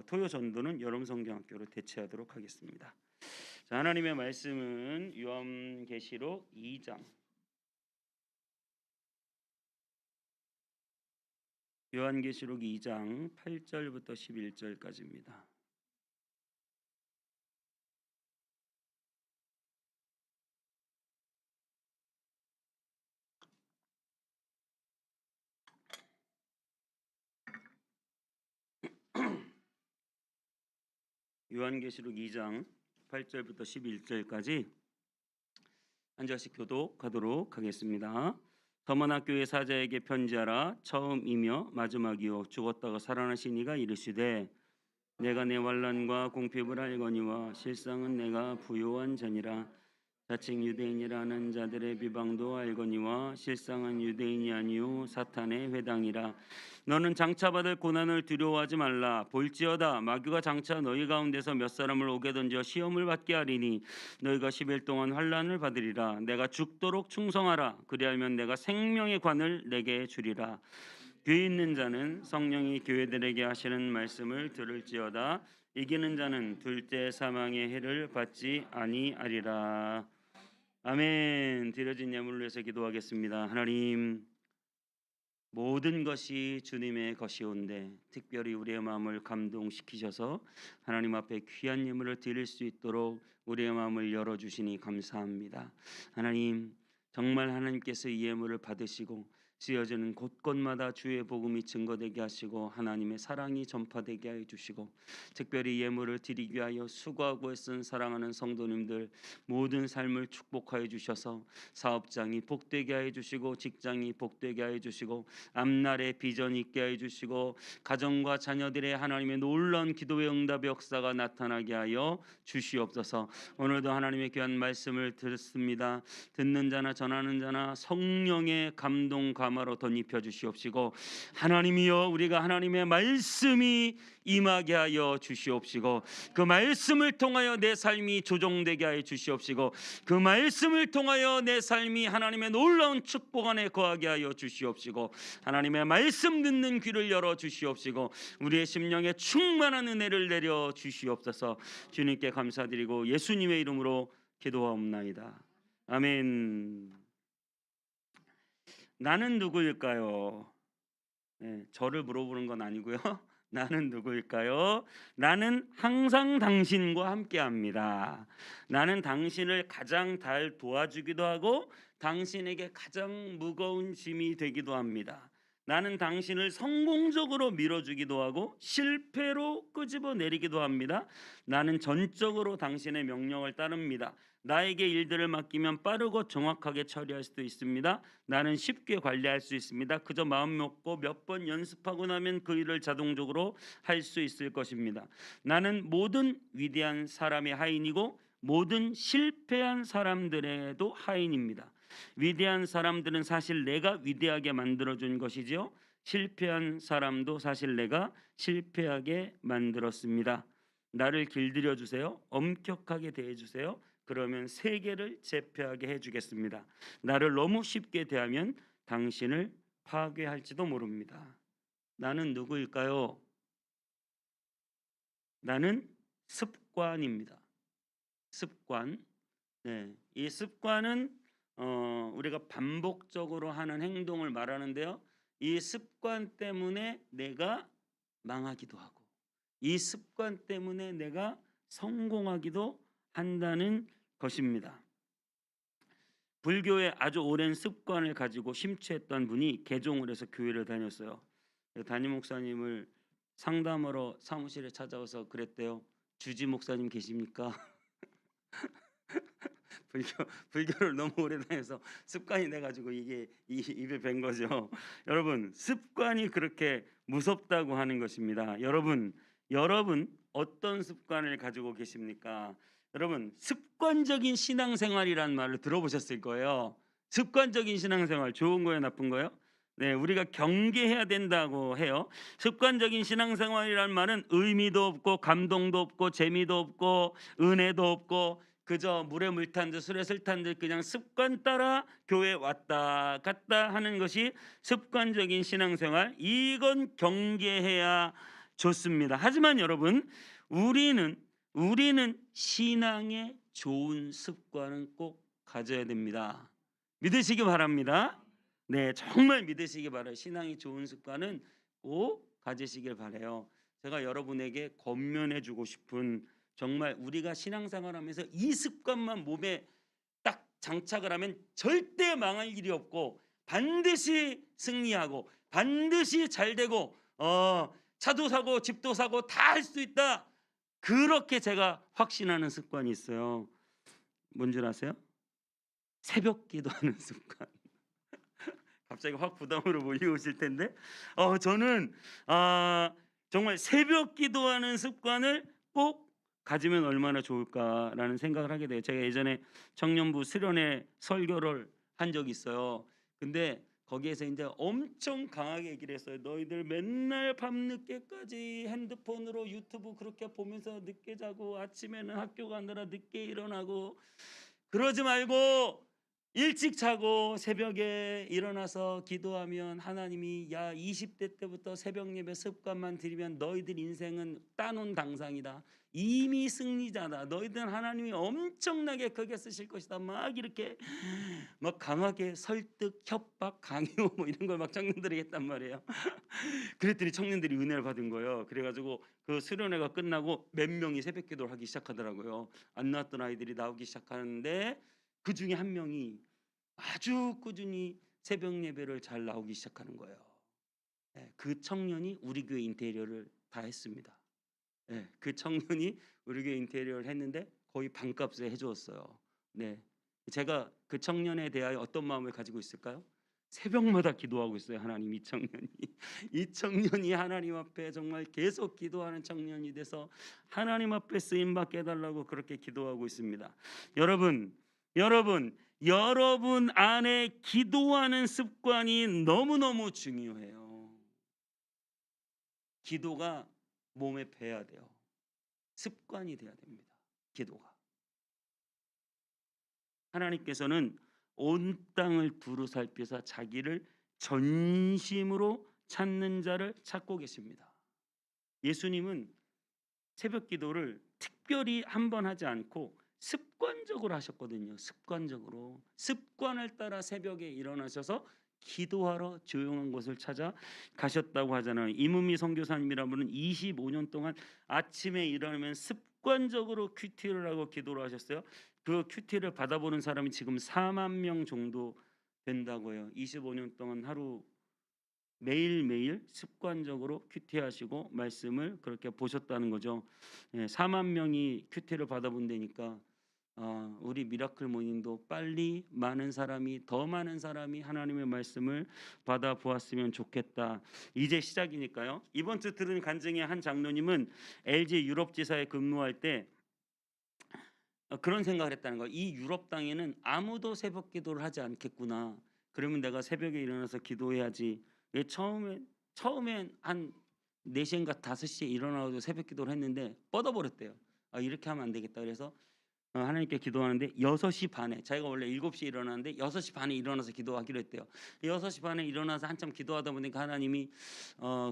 토요 전도는 여름 성경학교로 대체하도록 하겠습니다. 자, 하나님의 말씀은 요한계시록 2장 요한계시록 2장 8절부터 11절까지입니다. 요한계시록 2장 8절부터 11절까지 한 절씩 교독하도록 하겠습니다. 더마나 교회 사자에게 편지하라. 처음이며 마지막이요 죽었다가 살아나신 이가 이르시되 내가 내 환난과 공핍을 알거니와 실상은 내가 부요한 자니라. 자칭 유대인이라는 자들의 비방도 알거니와 실상은 유대인이 아니요 사탄의 회당이라. 너는 장차 받을 고난을 두려워하지 말라. 볼지어다 마귀가 장차 너희 가운데서 몇 사람을 오게 던져 시험을 받게 하리니 너희가 10일 동안 환난을 받으리라. 내가 죽도록 충성하라. 그리하면 내가 생명의 관을 내게 주리라. 귀 있는 자는 성령이 교회들에게 하시는 말씀을 들을지어다. 이기는 자는 둘째 사망의 해를 받지 아니하리라. 아멘. 드려진 예물을 위해서 기도하겠습니다. 하나님, 모든 것이 주님의 것이온데 특별히 우리의 마음을 감동시키셔서 하나님 앞에 귀한 예물을 드릴 수 있도록 우리의 마음을 열어주시니 감사합니다. 하나님, 정말 하나님께서 이 예물을 받으시고 쓰여지는 곳곳마다 주의 복음이 증거되게 하시고 하나님의 사랑이 전파되게 해 주시고 특별히 예물을 드리기 위하여 수고하고 애쓴 사랑하는 성도님들 모든 삶을 축복하여 주셔서 사업장이 복되게 해 주시고 직장이 복되게 해 주시고 앞날에 비전이 있게 해 주시고 가정과 자녀들의 하나님의 놀라운 기도의 응답의 역사가 나타나게 하여 주시옵소서. 오늘도 하나님의 귀한 말씀을 듣습니다. 듣는 자나 전하는 자나 성령의 감동 감화로 덧입혀 주시옵시고 하나님이여 우리가 하나님의 말씀이 임하게 하여 주시옵시고 그 말씀을 통하여 내 삶이 조정되게 하여 주시옵시고 그 말씀을 통하여 내 삶이 하나님의 놀라운 축복 안에 거하게 하여 주시옵시고 하나님의 말씀 듣는 귀를 열어 주시옵시고 우리의 심령에 충만한 은혜를 내려 주시옵소서. 주님께 감사드리고 예수님의 이름으로 기도하옵나이다. 아멘. 나는 누구일까요? 네, 저를 물어보는 건 아니고요. 나는 누구일까요? 나는 항상 당신과 함께합니다. 나는 당신을 가장 잘 도와주기도 하고 당신에게 가장 무거운 짐이 되기도 합니다. 나는 당신을 성공적으로 밀어주기도 하고 실패로 끄집어내리기도 합니다. 나는 전적으로 당신의 명령을 따릅니다. 나에게 일들을 맡기면 빠르고 정확하게 처리할 수도 있습니다. 나는 쉽게 관리할 수 있습니다. 그저 마음 먹고 몇 번 연습하고 나면 그 일을 자동적으로 할 수 있을 것입니다. 나는 모든 위대한 사람의 하인이고 모든 실패한 사람들에도 하인입니다. 위대한 사람들은 사실 내가 위대하게 만들어준 것이지요. 실패한 사람도 사실 내가 실패하게 만들었습니다. 나를 길들여 주세요. 엄격하게 대해 주세요. 그러면 세계를 제패하게 해주겠습니다. 나를 너무 쉽게 대하면 당신을 파괴할지도 모릅니다. 나는 누구일까요? 나는 습관입니다. 습관. 네, 이 습관은 우리가 반복적으로 하는 행동을 말하는데요. 이 습관 때문에 내가 망하기도 하고 이 습관 때문에 내가 성공하기도 한다는 것입니다. 불교의 아주 오랜 습관을 가지고 심취했던 분이 개종을 해서 교회를 다녔어요. 담임 목사님을 상담하러 사무실에 찾아와서 그랬대요. 주지 목사님 계십니까? 불교를 너무 오래 다녀서 습관이 돼가지고 이게 입에 밴 거죠. 여러분, 습관이 그렇게 무섭다고 하는 것입니다. 여러분 어떤 습관을 가지고 계십니까? 여러분, 습관적인 신앙생활이라는 말을 들어보셨을 거예요. 습관적인 신앙생활 좋은 거예요, 나쁜 거예요? 네, 우리가 경계해야 된다고 해요. 습관적인 신앙생활이라는 말은 의미도 없고 감동도 없고 재미도 없고 은혜도 없고 그저 물에 물 탄 듯 술에 술 탄 듯 그냥 습관 따라 교회 왔다 갔다 하는 것이 습관적인 신앙생활. 이건 경계해야 좋습니다. 하지만 여러분, 우리는 신앙의 좋은 습관은 꼭 가져야 됩니다. 믿으시기 바랍니다. 네, 정말 믿으시기 바라요. 신앙이 좋은 습관은 꼭 가지시길 바라요. 제가 여러분에게 권면해 주고 싶은, 정말 우리가 신앙생활하면서 이 습관만 몸에 딱 장착을 하면 절대 망할 일이 없고 반드시 승리하고 반드시 잘 되고 차도 사고 집도 사고 다 할 수 있다. 그렇게 제가 확신하는 습관이 있어요. 뭔 줄 아세요? 새벽 기도하는 습관. 갑자기 확 부담으로 몰려오실 텐데, 저는 정말 새벽 기도하는 습관을 꼭 가지면 얼마나 좋을까라는 생각을 하게 돼요. 제가 예전에 청년부 수련회 설교를 한 적이 있어요. 근데 거기에서 이제 엄청 강하게 얘기를 했어요. 너희들 맨날 밤늦게까지 핸드폰으로 유튜브 그렇게 보면서 늦게 자고 아침에는 학교 가느라 늦게 일어나고 그러지 말고 일찍 자고 새벽에 일어나서 기도하면 하나님이 20대 때부터 새벽 예배 습관만 들이면 너희들 인생은 따놓은 당상이다. 이미 승리자다. 너희들은 하나님이 엄청나게 크게 쓰실 것이다. 막 이렇게 막 강하게 설득, 협박, 강요 뭐 이런 걸 막 청년들이 했단 말이에요. 그랬더니 청년들이 은혜를 받은 거예요. 그래가지고 그 수련회가 끝나고 몇 명이 새벽 기도를 하기 시작하더라고요. 안 나왔던 아이들이 나오기 시작하는데 그 중에 한 명이 아주 꾸준히 새벽 예배를 잘 나오기 시작하는 거예요. 그 청년이 우리 교회 인테리어를 다 했습니다. 그 청년이 우리 교회 인테리어를 했는데 거의 반값에 해주었어요. 네, 제가 그 청년에 대하여 어떤 마음을 가지고 있을까요? 새벽마다 기도하고 있어요. 하나님, 이 청년이 이 청년이 하나님 앞에 정말 계속 기도하는 청년이 돼서 하나님 앞에 쓰임 받게 해달라고 그렇게 기도하고 있습니다. 여러분 안에 기도하는 습관이 너무너무 중요해요. 기도가 몸에 배야 돼요. 습관이 돼야 됩니다. 기도가. 하나님께서는 온 땅을 두루 살피사 자기를 전심으로 찾는 자를 찾고 계십니다. 예수님은 새벽 기도를 특별히 한 번 하지 않고 습관적으로 하셨거든요. 습관을 따라 새벽에 일어나셔서 기도하러 조용한 곳을 찾아 가셨다고 하잖아요. 이문미 선교사님이라는 분은 25년 동안 아침에 일어나면 습관적으로 큐티를 하고 기도를 하셨어요. 그 큐티를 받아보는 사람이 지금 4만 명 정도 된다고요. 25년 동안 하루 매일매일 습관적으로 큐티하시고 말씀을 그렇게 보셨다는 거죠. 4만 명이 큐티를 받아본다니까 우리 미라클 모닝도 빨리 더 많은 사람이 하나님의 말씀을 받아보았으면 좋겠다. 이제 시작이니까요. 이번 주 들은 간증의 한 장로님은 LG 유럽 지사에 근무할 때 그런 생각을 했다는 거예요. 이 유럽 땅에는 아무도 새벽 기도를 하지 않겠구나. 그러면 내가 새벽에 일어나서 기도해야지. 처음엔 한 4시인가 5시에 일어나서 새벽 기도를 했는데 뻗어버렸대요. 이렇게 하면 안 되겠다. 그래서 하나님께 기도하는데 6시 반에, 자기가 원래 7시에 일어나는데 6시 반에 일어나서 기도하기로 했대요. 6시 반에 일어나서 한참 기도하다 보니까 하나님이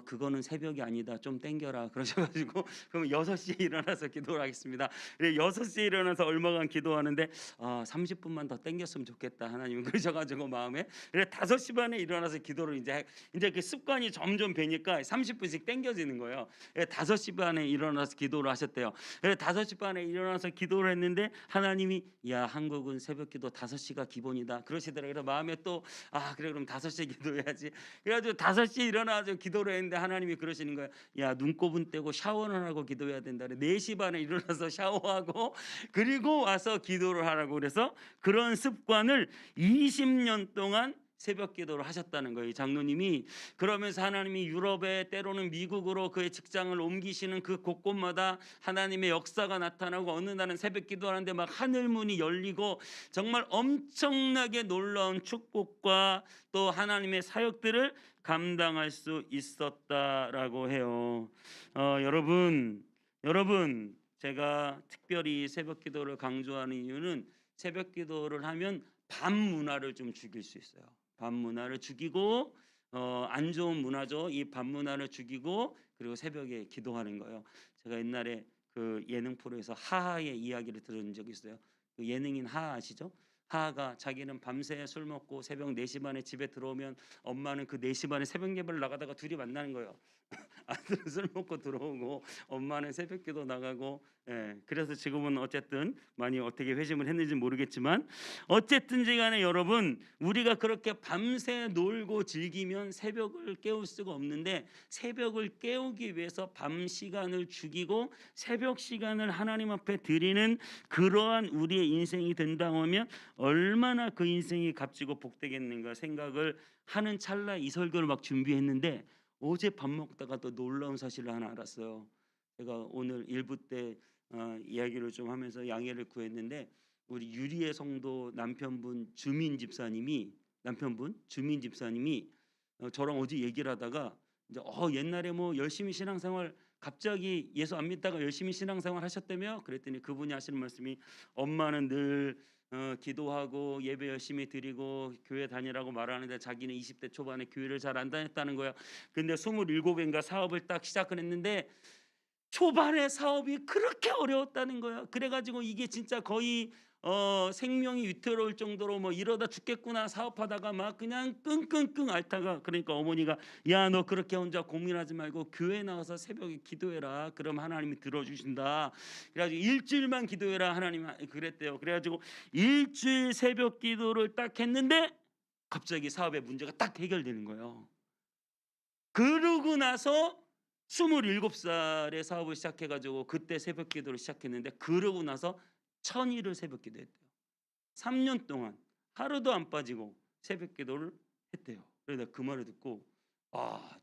그거는 새벽이 아니다, 좀 땡겨라 그러셔가지고 그럼 6시에 일어나서 기도를 하겠습니다. 6시에 일어나서 얼마간 기도하는데 30분만 더 땡겼으면 좋겠다 하나님 그러셔가지고 마음에. 그래 5시 반에 일어나서 기도를 이제 그 습관이 점점 배니까 30분씩 땡겨지는 거예요. 5시 반에 일어나서 기도를 하셨대요. 5시 반에 일어나서 기도를 했는데 하나님이 한국은 새벽기도 5시가 기본이다 그러시더라고요. 그래서 마음에 또 그래 그럼 5시에 기도해야지. 그래가지고 5시에 일어나서 기도를 했는데 하나님이 그러시는 거예요. 눈곱은 떼고 샤워는 하고 기도해야 된다. 4시 반에 일어나서 샤워하고 그리고 와서 기도를 하라고. 그래서 그런 습관을 20년 동안 새벽 기도를 하셨다는 거예요, 장로님이. 그러면서 하나님이 유럽에 때로는 미국으로 그의 직장을 옮기시는 그 곳곳마다 하나님의 역사가 나타나고 어느 날은 새벽 기도하는데 막 하늘 문이 열리고 정말 엄청나게 놀라운 축복과 또 하나님의 사역들을 감당할 수 있었다라고 해요. 여러분 제가 특별히 새벽 기도를 강조하는 이유는 새벽 기도를 하면 밤 문화를 좀 죽일 수 있어요. 밤 문화를 죽이고 안 좋은 문화죠. 이 밤문화를 죽이고 그리고 새벽에 기도하는 거예요. 제가 옛날에 그 예능 프로에서 하하의 이야기를 들은 적이 있어요. 그 예능인 하하 아시죠? 하하가 자기는 밤새 술 먹고 새벽 4시 반에 집에 들어오면 엄마는 그 4시 반에 새벽 예배를 나가다가 둘이 만나는 거예요. 아들은 술 먹고 들어오고 엄마는 새벽기도 나가고, 그래서 지금은 어쨌든 많이 어떻게 회심을 했는지 모르겠지만 어쨌든지 간에 여러분, 우리가 그렇게 밤새 놀고 즐기면 새벽을 깨울 수가 없는데, 새벽을 깨우기 위해서 밤 시간을 죽이고 새벽 시간을 하나님 앞에 드리는 그러한 우리의 인생이 된다고 하면 얼마나 그 인생이 값지고 복되겠는가 생각을 하는 찰나에 이 설교를 막 준비했는데, 어제 밥 먹다가 또 놀라운 사실을 하나 알았어요. 제가 오늘 일부 때 이야기를 좀 하면서 양해를 구했는데, 우리 유리의 성도 남편분 주민 집사님이 저랑 어제 얘기를 하다가 이제 옛날에 뭐 열심히 신앙생활, 갑자기 예수 안 믿다가 열심히 신앙생활 하셨다며? 그랬더니 그분이 하시는 말씀이, 엄마는 늘 기도하고 예배 열심히 드리고 교회 다니라고 말하는데 자기는 20대 초반에 교회를 잘 안 다녔다는 거야. 근데 27인가 사업을 딱 시작을 했는데 초반에 사업이 그렇게 어려웠다는 거야. 그래가지고 이게 진짜 거의 생명이 위태로울 정도로 뭐 이러다 죽겠구나 사업하다가 막 그냥 끙끙끙 앓다가, 그러니까 어머니가, 야 너 그렇게 혼자 고민하지 말고 교회 나와서 새벽에 기도해라. 그럼 하나님이 들어주신다. 그래가지고 일주일만 기도해라 하나님 그랬대요. 그래가지고 일주일 새벽 기도를 딱 했는데 갑자기 사업의 문제가 딱 해결되는 거예요. 그러고 나서 27살에 사업을 시작해가지고 그때 새벽 기도를 시작했는데, 그러고 나서 1000일을 새벽 기도했대요. 3년 동안 하루도 안 빠지고 새벽 기도를 했대요. 그래서 내가 그 말을 듣고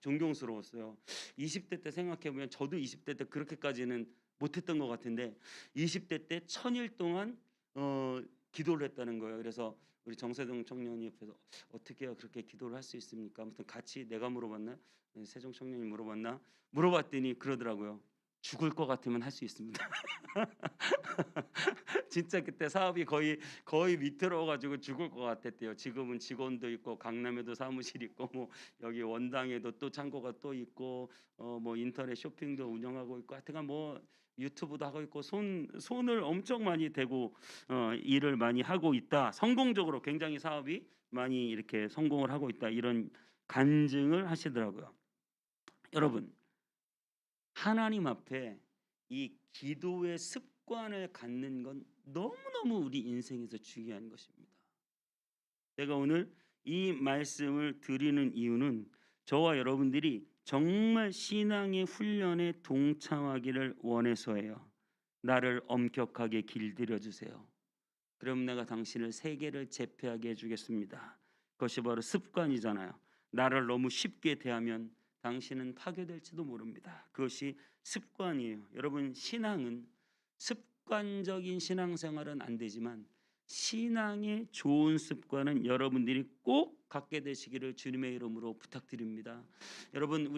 존경스러웠어요. 20대 때 생각해보면 저도 20대 때 그렇게까지는 못했던 것 같은데 20대 때 1000일 동안 기도를 했다는 거예요. 그래서 우리 정세동 청년이 옆에서 어떻게 해야 그렇게 기도를 할 수 있습니까? 아무튼 같이, 내가 물어봤나? 세종 청년이 물어봤나? 물어봤더니 그러더라고요. 죽을 것 같으면 할 수 있습니다. 진짜 그때 사업이 거의 위태로워가지고 죽을 것 같았대요. 지금은 직원도 있고 강남에도 사무실 있고 뭐 여기 원당에도 또 창고가 또 있고 뭐 인터넷 쇼핑도 운영하고 있고, 하여튼간 뭐 유튜브도 하고 있고 손을 엄청 많이 대고 일을 많이 하고 있다. 성공적으로 굉장히 사업이 많이 이렇게 성공을 하고 있다. 이런 간증을 하시더라고요. 여러분, 하나님 앞에 이 기도의 습관을 갖는 건 너무너무 우리 인생에서 중요한 것입니다. 제가 오늘 이 말씀을 드리는 이유는 저와 여러분들이 정말 신앙의 훈련에 동참하기를 원해서예요. 나를 엄격하게 길들여 주세요. 그럼 내가 당신을 세계를 제패하게 해주겠습니다. 그것이 바로 습관이잖아요. 나를 너무 쉽게 대하면 당신은 파괴될지도 모릅니다. 그것이 습관이에요. 여러분, 신앙은 습관적인 신앙생활은 안 되지만 신앙의 좋은 습관은 여러분들이 꼭 갖게 되시기를 주님의 이름으로 부탁드립니다. 여러분,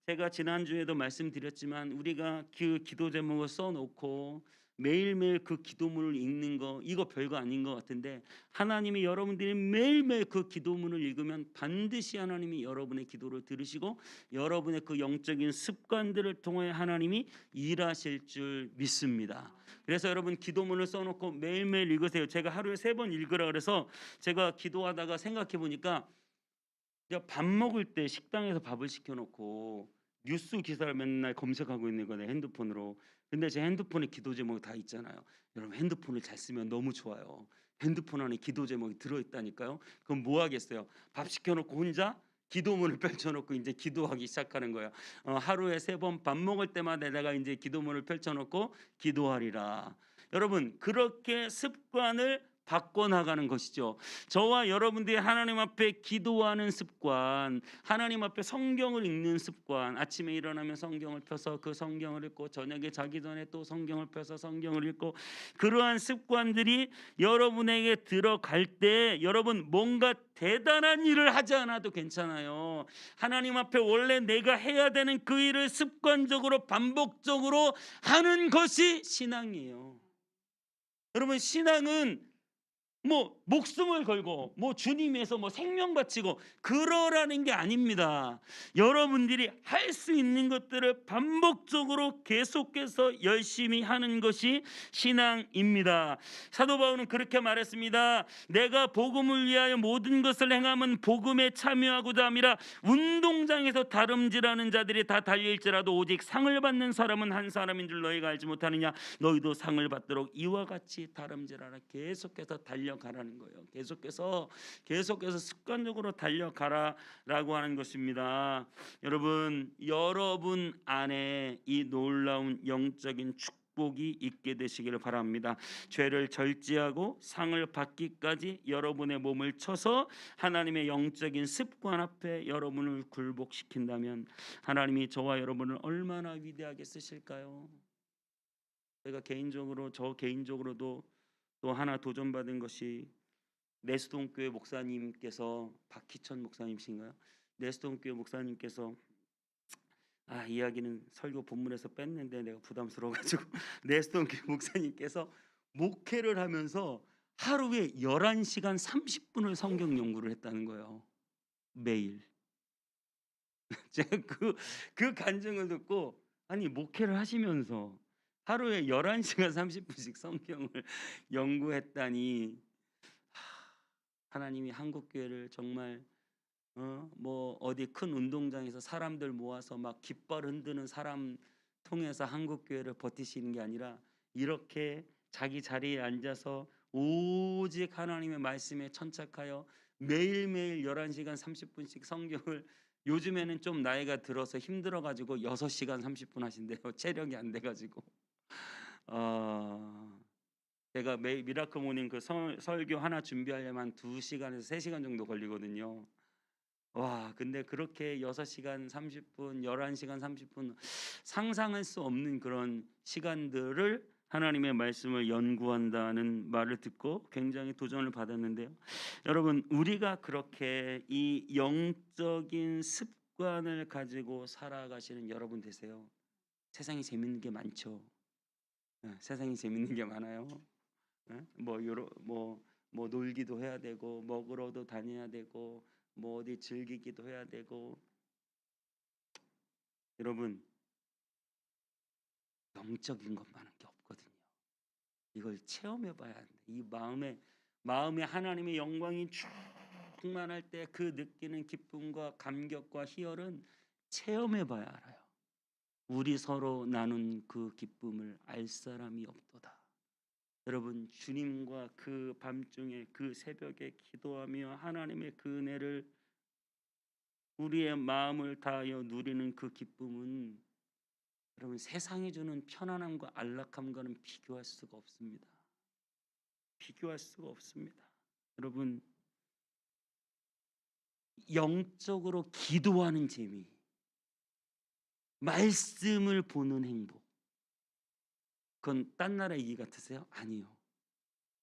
제가 지난주에도 말씀드렸지만 우리가 그 기도 제목을 써놓고 매일매일 그 기도문을 읽는 거, 이거 별거 아닌 것 같은데, 하나님이 여러분들이 매일매일 그 기도문을 읽으면 반드시 하나님이 여러분의 기도를 들으시고 여러분의 그 영적인 습관들을 통해 하나님이 일하실 줄 믿습니다. 그래서 여러분, 기도문을 써놓고 매일매일 읽으세요. 제가 하루에 3번 읽으라 그래서 제가 기도하다가 생각해 보니까, 밥 먹을 때 식당에서 밥을 시켜놓고 뉴스 기사를 맨날 검색하고 있는 거네, 핸드폰으로. 근데 제 핸드폰에 기도 제목이 다 있잖아요. 여러분, 핸드폰을 잘 쓰면 너무 좋아요. 핸드폰 안에 기도 제목이 들어있다니까요. 그럼 뭐 하겠어요? 밥 시켜놓고 혼자 기도문을 펼쳐놓고 이제 기도하기 시작하는 거예요. 하루에 3번 밥 먹을 때마다 내가 이제 기도문을 펼쳐놓고 기도하리라. 여러분, 그렇게 습관을 바꿔나가는 것이죠. 저와 여러분들이 하나님 앞에 기도하는 습관, 하나님 앞에 성경을 읽는 습관, 아침에 일어나면 성경을 펴서 그 성경을 읽고 저녁에 자기 전에 또 성경을 펴서 성경을 읽고, 그러한 습관들이 여러분에게 들어갈 때 여러분, 뭔가 대단한 일을 하지 않아도 괜찮아요. 하나님 앞에 원래 내가 해야 되는 그 일을 습관적으로 반복적으로 하는 것이 신앙이에요. 여러분, 신앙은 뭐 목숨을 걸고 뭐 주님 위해서 뭐 생명 바치고 그러라는 게 아닙니다. 여러분들이 할 수 있는 것들을 반복적으로 계속해서 열심히 하는 것이 신앙입니다. 사도 바울은 그렇게 말했습니다. 내가 복음을 위하여 모든 것을 행함은 복음에 참여하고자 함이라. 운동장에서 다름질하는 자들이 다 달릴지라도 오직 상을 받는 사람은 한 사람인 줄 너희가 알지 못하느냐. 너희도 상을 받도록 이와 같이 다름질하라. 계속해서 달려가라는 거예요. 계속해서 습관적으로 달려가라라고 하는 것입니다. 여러분 안에 이 놀라운 영적인 축복이 있게 되시기를 바랍니다. 죄를 절제하고 상을 받기까지 여러분의 몸을 쳐서 하나님의 영적인 습관 앞에 여러분을 굴복시킨다면 하나님이 저와 여러분을 얼마나 위대하게 쓰실까요? 저 개인적으로도 또 하나 도전받은 것이 내수동교회 목사님께서, 박희천 목사님이신가요? 내수동교회 목사님께서 이야기는 설교 본문에서 뺐는데 내가 부담스러워가지고 내수동교회 목사님께서 목회를 하면서 하루에 11시간 30분을 성경 연구를 했다는 거예요. 매일. 제가 그 간증을 듣고, 아니 목회를 하시면서 하루에 11시간 30분씩 성경을 연구했다니, 하나님이 한국교회를 정말 뭐 어디 큰 운동장에서 사람들 모아서 막 깃발 흔드는 사람 통해서 한국교회를 버티시는 게 아니라 이렇게 자기 자리에 앉아서 오직 하나님의 말씀에 천착하여 매일매일 11시간 30분씩 성경을, 요즘에는 좀 나이가 들어서 힘들어가지고 6시간 30분 하신대요. 체력이 안 돼가지고. 제가 매일 미라클 모닝 그 설교 하나 준비하려면 2시간에서 3시간 정도 걸리거든요. 근데 그렇게 6시간 30분, 11시간 30분 상상할 수 없는 그런 시간들을 하나님의 말씀을 연구한다는 말을 듣고 굉장히 도전을 받았는데요. 여러분, 우리가 그렇게 이 영적인 습관을 가지고 살아가시는 여러분 되세요. 세상에 재밌는 게 많죠. 세상에 재밌는 게 많아요. 뭐 놀기도 해야 되고, 먹으러도 다녀야 되고, 뭐 어디 즐기기도 해야 되고. 여러분, 영적인 것만한 게 없거든요. 이걸 체험해봐야 합니다. 이 마음에 하나님의 영광이 충만할 때 그 느끼는 기쁨과 감격과 희열은 체험해봐야 알아요. 우리 서로 나눈 그 기쁨을 알 사람이 없도다. 여러분, 주님과 그 밤중에 그 새벽에 기도하며 하나님의 그 은혜를 우리의 마음을 다하여 누리는 그 기쁨은 여러분 세상이 주는 편안함과 안락함과는 비교할 수가 없습니다. 비교할 수가 없습니다. 여러분, 영적으로 기도하는 재미, 말씀을 보는 행복, 그건 딴 나라 얘기 같으세요? 아니요.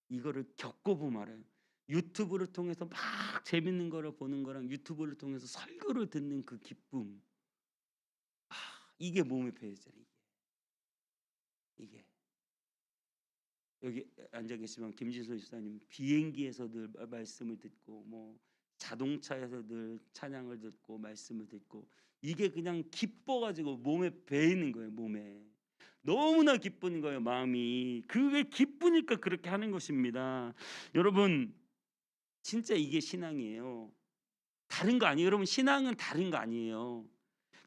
이거를 겪어보면 알아요. 유튜브를 통해서 막 재밌는 거를 보는 거랑 유튜브를 통해서 설교를 듣는 그 기쁨, 이게 몸에 배어있잖아요. 이게 여기 앉아 계시면 김진수 집사님 비행기에서 늘 말씀을 듣고, 뭐 자동차에서 늘 찬양을 듣고 말씀을 듣고, 이게 그냥 기뻐가지고 몸에 배이는 거예요. 몸에 너무나 기쁜 거예요. 마음이 그게 기쁘니까 그렇게 하는 것입니다. 여러분, 진짜 이게 신앙이에요. 다른 거 아니에요. 여러분, 신앙은 다른 거 아니에요.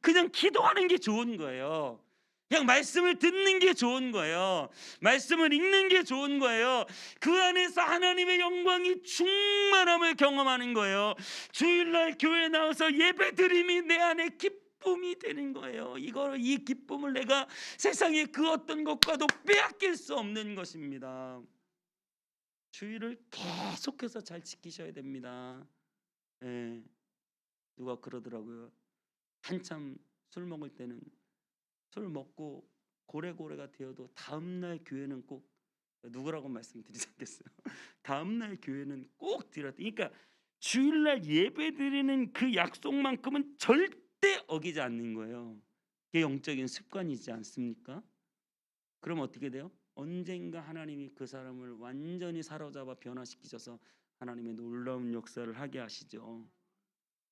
그냥 기도하는 게 좋은 거예요. 그냥 말씀을 듣는 게 좋은 거예요. 말씀을 읽는 게 좋은 거예요. 그 안에서 하나님의 영광이 충만함을 경험하는 거예요. 주일날 교회 나와서 예배드림이 내 안에 기쁨이 되는 거예요. 이 기쁨을 내가 세상의 그 어떤 것과도 빼앗길 수 없는 것입니다. 주의를 계속해서 잘 지키셔야 됩니다. 누가 그러더라고요. 한참 술 먹을 때는 술 먹고 고래고래가 되어도 다음날 교회는 꼭, 누구라고 말씀드리지 않겠어요. 다음날 교회는 꼭 드렸다. 그러니까 주일날 예배 드리는 그 약속만큼은 절대 어기지 않는 거예요. 그게 영적인 습관이지 않습니까? 그럼 어떻게 돼요? 언젠가 하나님이 그 사람을 완전히 사로잡아 변화시키셔서 하나님의 놀라운 역사를 하게 하시죠.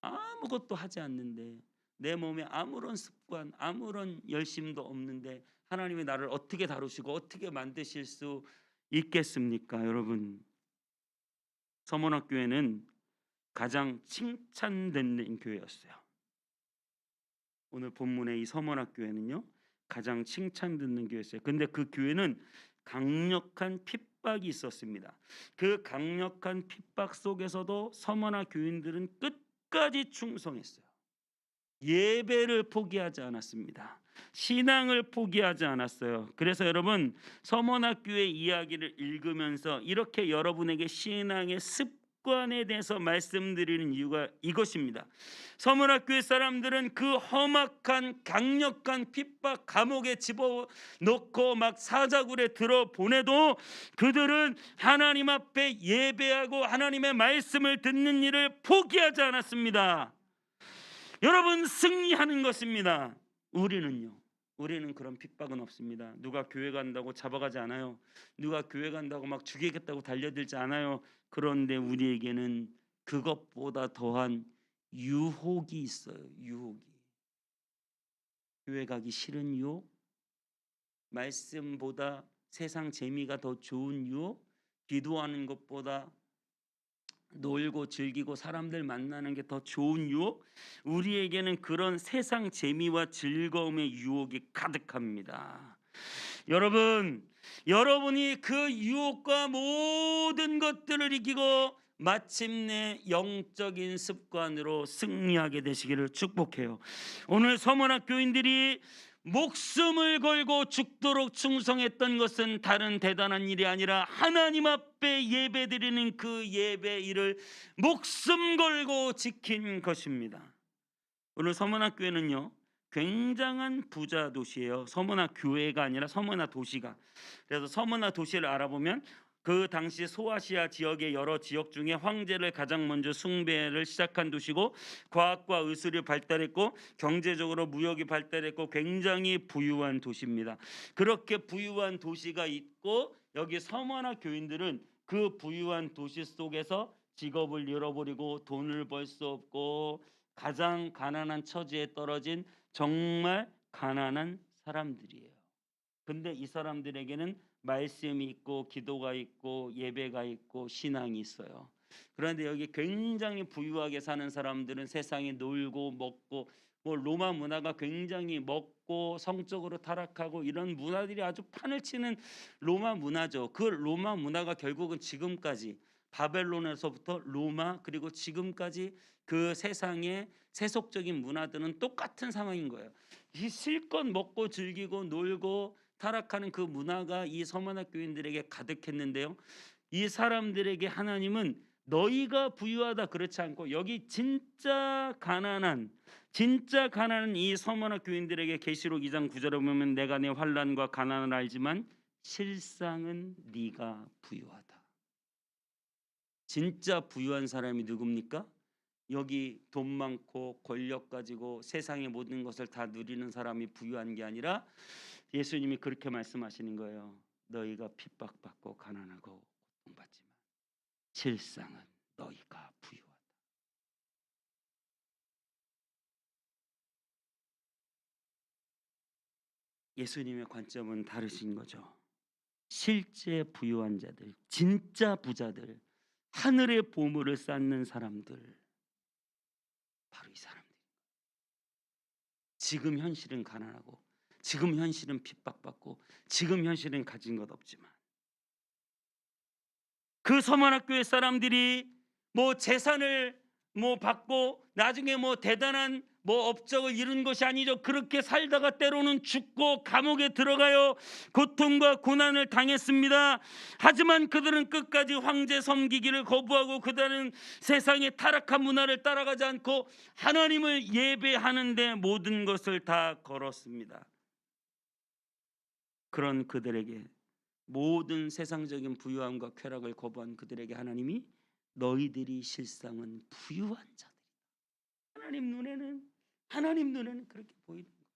아무것도 하지 않는데, 내 몸에 아무런 습관, 아무런 열심도 없는데 하나님이 나를 어떻게 다루시고 어떻게 만드실 수 있겠습니까? 여러분, 서문학교회는 가장 칭찬받는 교회였어요. 오늘 본문의 이 서문학교회는요, 가장 칭찬받는 교회였어요. 근데 그 교회는 강력한 핍박이 있었습니다. 그 강력한 핍박 속에서도 서문학 교인들은 끝까지 충성했어요. 예배를 포기하지 않았습니다. 신앙을 포기하지 않았어요. 그래서 여러분, 서문학교의 이야기를 읽으면서 이렇게 여러분에게 신앙의 습관에 대해서 말씀드리는 이유가 이것입니다. 서문학교의 사람들은 그 험악한 강력한 핍박 감옥에 집어넣고 막 사자굴에 들어 보내도 그들은 하나님 앞에 예배하고 하나님의 말씀을 듣는 일을 포기하지 않았습니다. 여러분, 승리하는 것입니다. 우리는 그런 핍박은 없습니다. 누가 교회 간다고 잡아가지 않아요. 누가 교회 간다고 막 죽이겠다고 달려들지 않아요. 그런데 우리에게는 그것보다 더한 유혹이 있어요. 유혹이. 교회 가기 싫은 유혹, 말씀보다 세상 재미가 더 좋은 유혹, 기도하는 것보다 놀고 즐기고 사람들 만나는 게 더 좋은 유혹, 우리에게는 그런 세상 재미와 즐거움의 유혹이 가득합니다. 여러분이 그 유혹과 모든 것들을 이기고 마침내 영적인 습관으로 승리하게 되시기를 축복해요. 오늘 서문학 교인들이 목숨을 걸고 죽도록 충성했던 것은 다른 대단한 일이 아니라 하나님 앞에 예배드리는 그 예배 일을 목숨 걸고 지킨 것입니다. 오늘 서문학 교회는요, 굉장한 부자 도시예요. 서문학 교회가 아니라 서문학 도시가. 그래서 서문학 도시를 알아보면 그 당시 소아시아 지역의 여러 지역 중에 황제를 가장 먼저 숭배를 시작한 도시고, 과학과 의술이 발달했고 경제적으로 무역이 발달했고 굉장히 부유한 도시입니다. 그렇게 부유한 도시가 있고 여기 서문학 교인들은 그 부유한 도시 속에서 직업을 잃어버리고 돈을 벌 수 없고 가장 가난한 처지에 떨어진 정말 가난한 사람들이에요. 근데 이 사람들에게는 말씀이 있고 기도가 있고 예배가 있고 신앙이 있어요. 그런데 여기 굉장히 부유하게 사는 사람들은 세상에 놀고 먹고, 로마 문화가 굉장히 먹고 성적으로 타락하고 이런 문화들이 아주 판을 치는 로마 문화죠. 그 로마 문화가 결국은 지금까지 바벨론에서부터 로마 그리고 지금까지 그 세상의 세속적인 문화들은 똑같은 상황인 거예요. 이 실컷 먹고 즐기고 놀고 타락하는 그 문화가 이 서문학 교인들에게 가득했는데요, 이 사람들에게 하나님은 너희가 부유하다 그렇지 않고 여기 진짜 가난한 이 서문학 교인들에게 계시록 2장 9절에 보면 내가 내 환난과 가난을 알지만 실상은 네가 부유하다. 진짜 부유한 사람이 누굽니까? 여기 돈 많고 권력 가지고 세상의 모든 것을 다 누리는 사람이 부유한 게 아니라 예수님이 그렇게 말씀하시는 거예요. 너희가 핍박받고 가난하고 고통받지만 실상은 너희가 부유하다. 예수님의 관점은 다르신 거죠. 실제 부유한 자들, 진짜 부자들, 하늘의 보물을 쌓는 사람들, 바로 이 사람들. 지금 현실은 가난하고 지금 현실은 핍박받고 지금 현실은 가진 것 없지만 그 서문학교의 사람들이 재산을 받고 나중에 대단한 업적을 이룬 것이 아니죠. 그렇게 살다가 때로는 죽고 감옥에 들어가요. 고통과 고난을 당했습니다. 하지만 그들은 끝까지 황제 섬기기를 거부하고 그들은 세상의 타락한 문화를 따라가지 않고 하나님을 예배하는데 모든 것을 다 걸었습니다. 그런 그들에게, 모든 세상적인 부유함과 쾌락을 거부한 그들에게 하나님이 너희들이 실상은 부유한 자들이다. 하나님 눈에는 그렇게 보이는 거예요.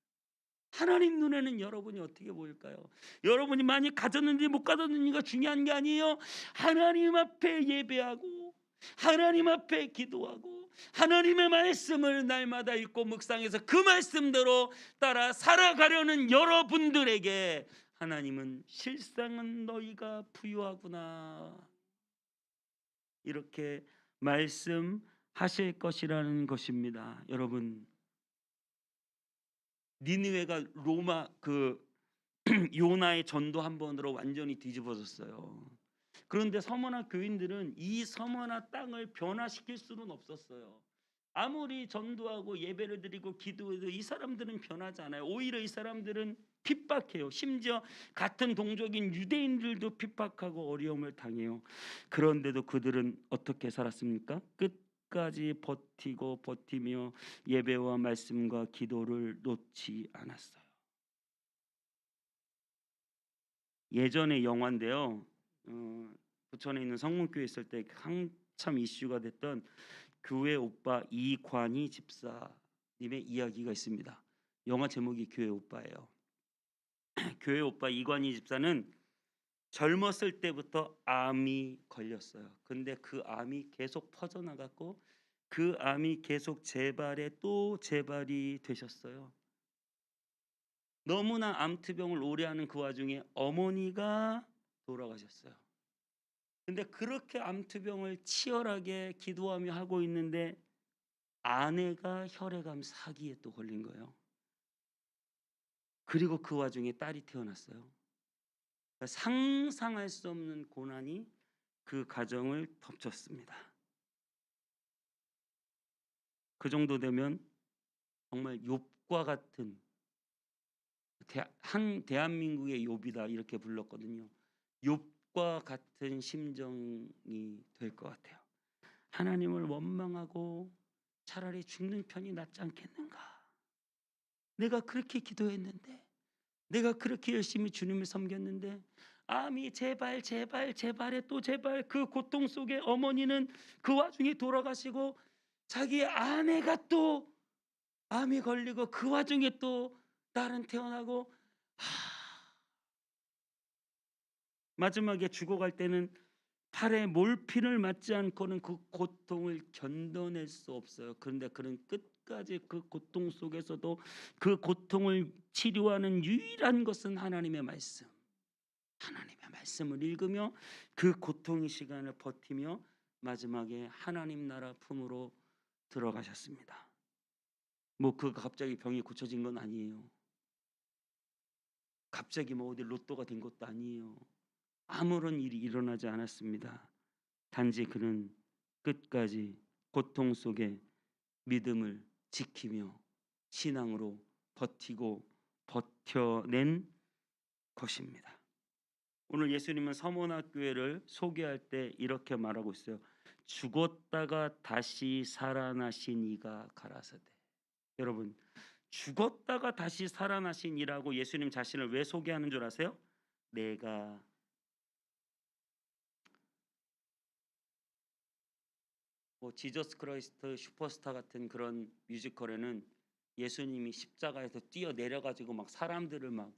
하나님 눈에는 여러분이 어떻게 보일까요? 여러분이 많이 가졌는지 못 가졌는지가 중요한 게 아니에요. 하나님 앞에 예배하고 하나님 앞에 기도하고 하나님의 말씀을 날마다 읽고 묵상해서 그 말씀대로 따라 살아가려는 여러분들에게 하나님은 실상은 너희가 부유하구나 이렇게 말씀하실 것이라는 것입니다. 여러분, 니느웨가 로마 요나의 전도 한 번으로 완전히 뒤집어졌어요. 그런데 서머나 교인들은 이 서머나 땅을 변화시킬 수는 없었어요. 아무리 전도하고 예배를 드리고 기도해도 이 사람들은 변하지 않아요. 오히려 이 사람들은 핍박해요. 심지어 같은 동족인 유대인들도 핍박하고 어려움을 당해요. 그런데도 그들은 어떻게 살았습니까? 끝까지 버티고 버티며 예배와 말씀과 기도를 놓지 않았어요. 예전에 영화인데요. 부천에 있는 성문교회 있을 때 한참 이슈가 됐던 교회 오빠 이관희 집사님의 이야기가 있습니다. 영화 제목이 교회 오빠예요. 교회 오빠 이관희 집사는 젊었을 때부터 암이 걸렸어요. 근데 그 암이 계속 퍼져나갔고 그 암이 계속 재발에 또 재발이 되셨어요. 너무나 암투병을 오래 하는 그 와중에 어머니가 돌아가셨어요. 근데 그렇게 암투병을 치열하게 기도하며 하고 있는데 아내가 혈액암 사기에 또 걸린 거예요. 그리고 그 와중에 딸이 태어났어요. 그러니까 상상할 수 없는 고난이 그 가정을 덮쳤습니다. 그 정도 되면 정말 욥과 같은 대한민국의 욥이다 이렇게 불렀거든요. 욥과 같은 심정이 될 것 같아요. 하나님을 원망하고 차라리 죽는 편이 낫지 않겠는가? 내가 그렇게 기도했는데, 내가 그렇게 열심히 주님을 섬겼는데 암이 제발 제발 제발에 또 제발 그 고통 속에 어머니는 그 와중에 돌아가시고 자기 아내가 또 암이 걸리고 그 와중에 또 딸은 태어나고 마지막에 죽어갈 때는 팔에 몰핀을 맞지 않고는 그 고통을 견뎌낼 수 없어요. 그런데 그는 끝까지 그 고통 속에서도 그 고통을 치료하는 유일한 것은 하나님의 말씀. 하나님의 말씀을 읽으며 그 고통의 시간을 버티며 마지막에 하나님 나라 품으로 들어가셨습니다. 뭐 그가 갑자기 병이 고쳐진 건 아니에요. 갑자기 뭐 어디 로또가 된 것도 아니에요. 아무런 일이 일어나지 않았습니다. 단지 그는 끝까지 고통 속에 믿음을 지키며 신앙으로 버티고 버텨낸 것입니다. 오늘 예수님은 서문학교회를 소개할 때 이렇게 말하고 있어요. 죽었다가 다시 살아나신 이가 가라사대. 여러분, 죽었다가 다시 살아나신 이라고 예수님 자신을 왜 소개하는 줄 아세요? 내가 뭐 지저스 크라이스트 슈퍼스타 같은 그런 뮤지컬에는 예수님이 십자가에서 뛰어 내려가지고 막 사람들을 막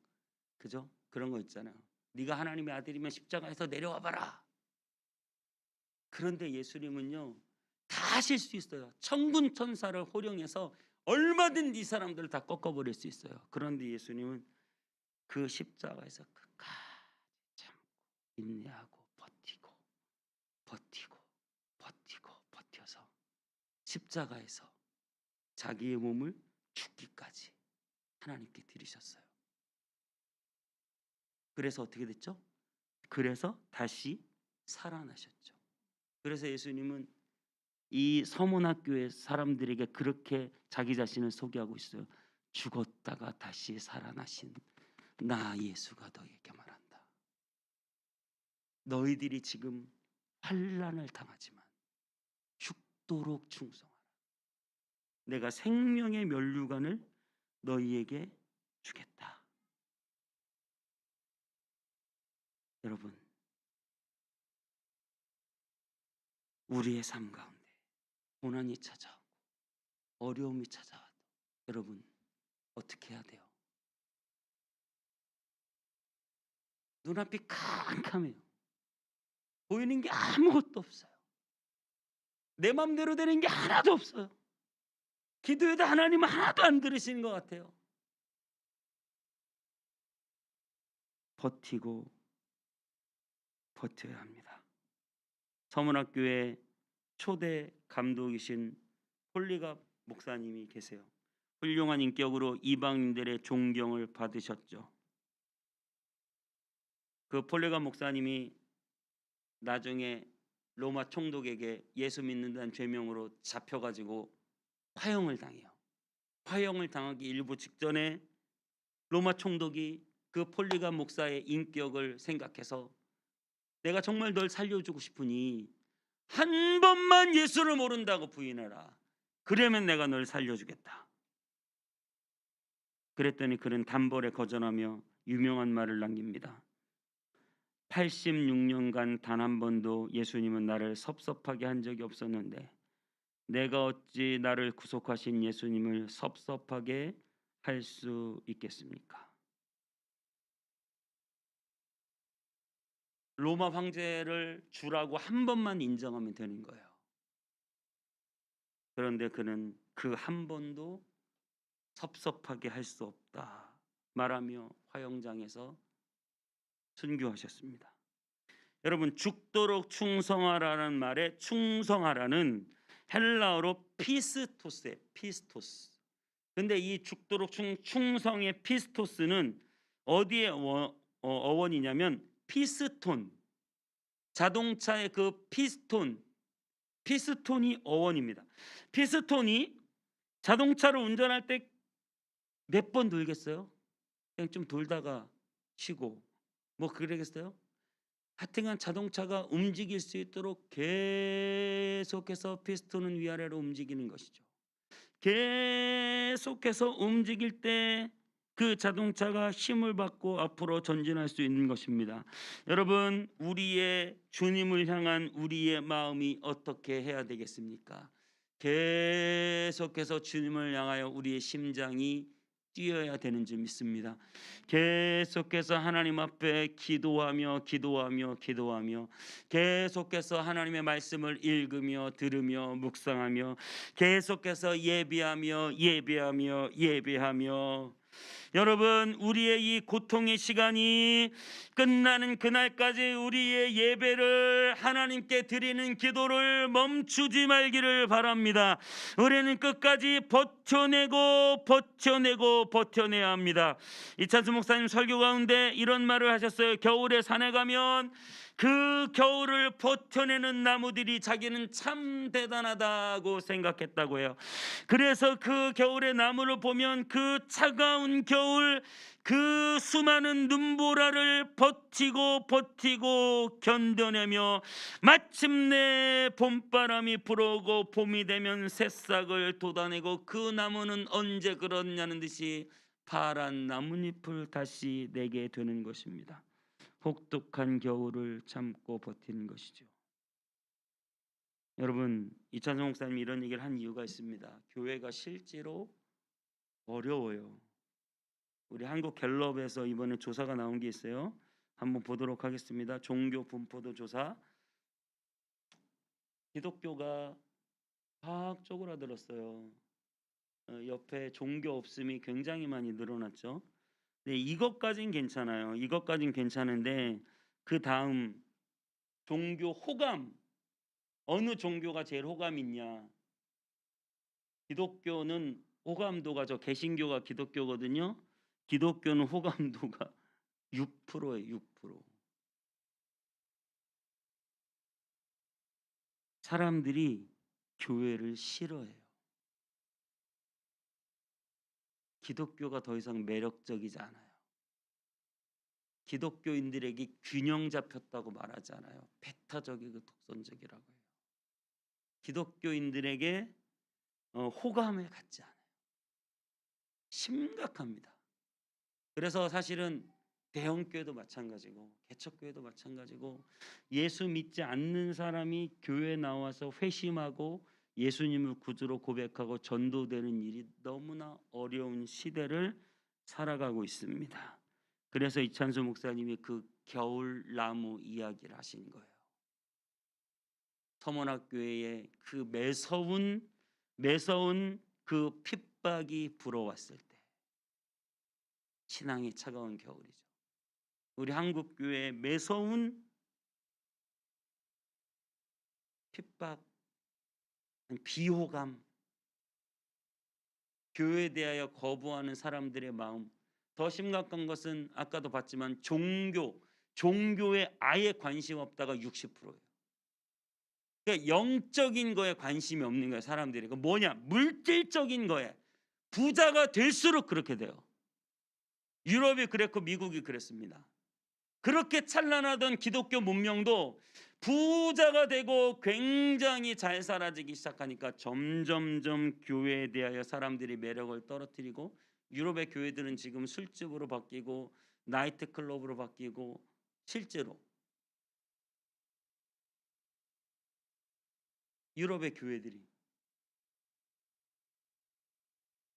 그죠? 그런 거 있잖아요. 네가 하나님의 아들이면 십자가에서 내려와 봐라. 그런데 예수님은요 다 하실 수 있어요. 천군 천사를 호령해서 얼마든지 이 사람들을 다 꺾어버릴 수 있어요. 그런데 예수님은 그 십자가에서 끝까지 참고 인내하고 버티고 버티고 버티고 버텨서 십자가에서 자기의 몸을 죽기까지 하나님께 드리셨어요. 그래서 어떻게 됐죠? 그래서 다시 살아나셨죠. 그래서 예수님은 이 서문학교의 사람들에게 그렇게 자기 자신을 소개하고 있어요. 죽었다가 다시 살아나신 나 예수가 너에게 말한다. 너희들이 지금 환난을 당하지만 죽도록 충성하라. 내가 생명의 면류관을 너희에게 주겠다. 여러분, 우리의 삶 가운데 고난이 찾아오고 어려움이 찾아와도 여러분 어떻게 해야 돼요? 눈앞이 캄캄해요. 보이는 게 아무것도 없어요. 내 마음대로 되는 게 하나도 없어요. 기도해도 하나님은 하나도 안 들으시는 것 같아요. 버티고 버텨야 합니다. 서문학교의 초대 감독이신 폴리갑 목사님이 계세요. 훌륭한 인격으로 이방인들의 존경을 받으셨죠. 그 폴리갑 목사님이 나중에 로마 총독에게 예수 믿는다는 죄명으로 잡혀가지고 화형을 당해요. 화형을 당하기 일부 직전에 로마 총독이 그 폴리갑 목사의 인격을 생각해서 내가 정말 널 살려주고 싶으니 한 번만 예수를 모른다고 부인해라. 그러면 내가 널 살려주겠다. 그랬더니 그는 단번에 거절하며 유명한 말을 남깁니다. 86년간 단 한 번도 예수님은 나를 섭섭하게 한 적이 없었는데 내가 어찌 나를 구속하신 예수님을 섭섭하게 할 수 있겠습니까? 로마 황제를 주라고 한 번만 인정하면 되는 거예요. 그런데 그는 그 한 번도 섭섭하게 할 수 없다 말하며 화형장에서 순교하셨습니다. 여러분, 죽도록 충성하라는 말에 충성하라는 헬라어로 피스토스예요. 피스토스. 근데 이 죽도록 충성의 피스토스는 어디에 어원이냐면 피스톤, 자동차의 그 피스톤이 어원입니다. 피스톤이 자동차를 운전할 때 몇 번 돌겠어요? 그냥 좀 돌다가 쉬고 뭐 그러겠어요? 하여튼간 자동차가 움직일 수 있도록 계속해서 피스톤은 위아래로 움직이는 것이죠. 계속해서 움직일 때 그 자동차가 힘을 받고 앞으로 전진할 수 있는 것입니다. 여러분, 우리의 주님을 향한 우리의 마음이 어떻게 해야 되겠습니까? 계속해서 주님을 향하여 우리의 심장이 뛰어야 되는 줄 믿습니다. 계속해서 하나님 앞에 기도하며 계속해서 하나님의 말씀을 읽으며 들으며 묵상하며 계속해서 예배하며 여러분, 우리의 이 고통의 시간이 끝나는 그날까지 우리의 예배를 하나님께 드리는 기도를 멈추지 말기를 바랍니다. 우리는 끝까지 버텨내야 합니다. 이찬수 목사님 설교 가운데 이런 말을 하셨어요. 겨울에 산에 가면 그 겨울을 버텨내는 나무들이 자기는 참 대단하다고 생각했다고 해요. 그래서 그 겨울의 나무를 보면 그 차가운 겨울, 그 수많은 눈보라를 버티고 견뎌내며 마침내 봄바람이 불어오고 봄이 되면 새싹을 돋아내고 그 나무는 언제 그렇냐는 듯이 파란 나뭇잎을 다시 내게 되는 것입니다. 혹독한 겨울을 참고 버티는 것이죠. 여러분, 이찬성 목사님이 이런 얘기를 한 이유가 있습니다. 교회가 실제로 어려워요. 우리 한국 갤럽에서 이번에 조사가 나온 게 있어요. 한번 보도록 하겠습니다. 종교 분포도 조사. 기독교가 확 쪼그라들었어요. 옆에 종교 없음이 굉장히 많이 늘어났죠. 네, 이것까진 괜찮아요. 이것까진 괜찮은데 그 다음 종교 호감, 어느 종교가 제일 호감 있냐? 기독교는 호감도가, 저 개신교가 기독교거든요. 기독교는 호감도가 6%예요. 6%. 사람들이 교회를 싫어해요. 기독교가 더 이상 매력적이지 않아요. 기독교인들에게 균형 잡혔다고 말하지 않아요. 배타적이고 독선적이라고 해요. 기독교인들에게 호감을 갖지 않아요. 심각합니다. 그래서 사실은 대형교회도 마찬가지고 개척교회도 마찬가지고 예수 믿지 않는 사람이 교회에 나와서 회심하고 예수님을 구주로 고백하고 전도되는 일이 너무나 어려운 시대를 살아가고 있습니다. 그래서 이찬수 목사님이 그 겨울나무 이야기를 하신 거예요. 서문학교회의 그 매서운 그 핍박이 불어왔을 때 신앙이 차가운 겨울이죠. 우리 한국교회의 매서운 핍박, 비호감, 교회에 대하여 거부하는 사람들의 마음, 더 심각한 것은 아까도 봤지만 종교에 아예 관심 없다가 60%예요. 그러니까 영적인 거에 관심이 없는 거예요. 사람들이. 그 뭐냐? 물질적인 거에. 부자가 될수록 그렇게 돼요. 유럽이 그랬고 미국이 그랬습니다. 그렇게 찬란하던 기독교 문명도 부자가 되고 굉장히 잘 살아지기 시작하니까 점점점 교회에 대하여 사람들이 매력을 떨어뜨리고, 유럽의 교회들은 지금 술집으로 바뀌고 나이트클럽으로 바뀌고, 실제로 유럽의 교회들이,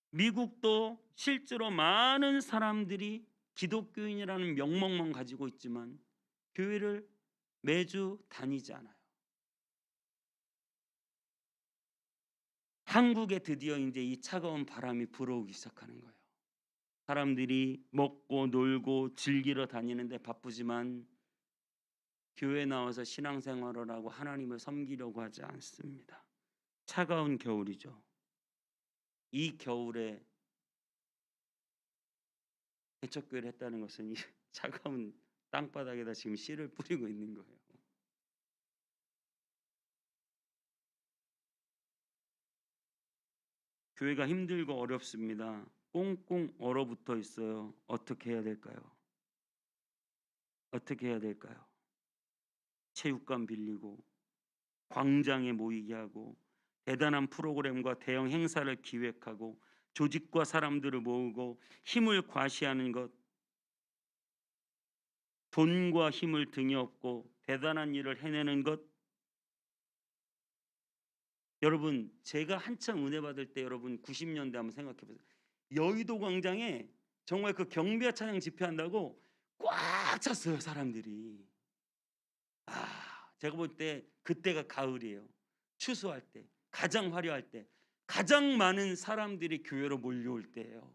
미국도 실제로 많은 사람들이 기독교인이라는 명목만 가지고 있지만 교회를 매주 다니지 않아요. 한국에 드디어 이제 이 차가운 바람이 불어오기 시작하는 거예요. 사람들이 먹고 놀고 즐기러 다니는데 바쁘지만 교회 나와서 신앙생활을 하고 하나님을 섬기려고 하지 않습니다. 차가운 겨울이죠. 이 겨울에 개척교회를 했다는 것은 이 차가운 땅바닥에다 지금 씨를 뿌리고 있는 거예요. 교회가 힘들고 어렵습니다. 꽁꽁 얼어붙어 있어요. 어떻게 해야 될까요? 어떻게 해야 될까요? 체육관 빌리고 광장에 모이게 하고 대단한 프로그램과 대형 행사를 기획하고 조직과 사람들을 모으고 힘을 과시하는 것, 돈과 힘을 등에 업고 대단한 일을 해내는 것. 여러분, 제가 한참 은혜 받을 때, 여러분 90년대 한번 생각해 보세요. 여의도 광장에 정말 그 경비와 찬양 집회한다고 꽉 찼어요, 사람들이. 제가 볼 때 그때가 가을이에요. 추수할 때, 가장 화려할 때, 가장 많은 사람들이 교회로 몰려올 때예요.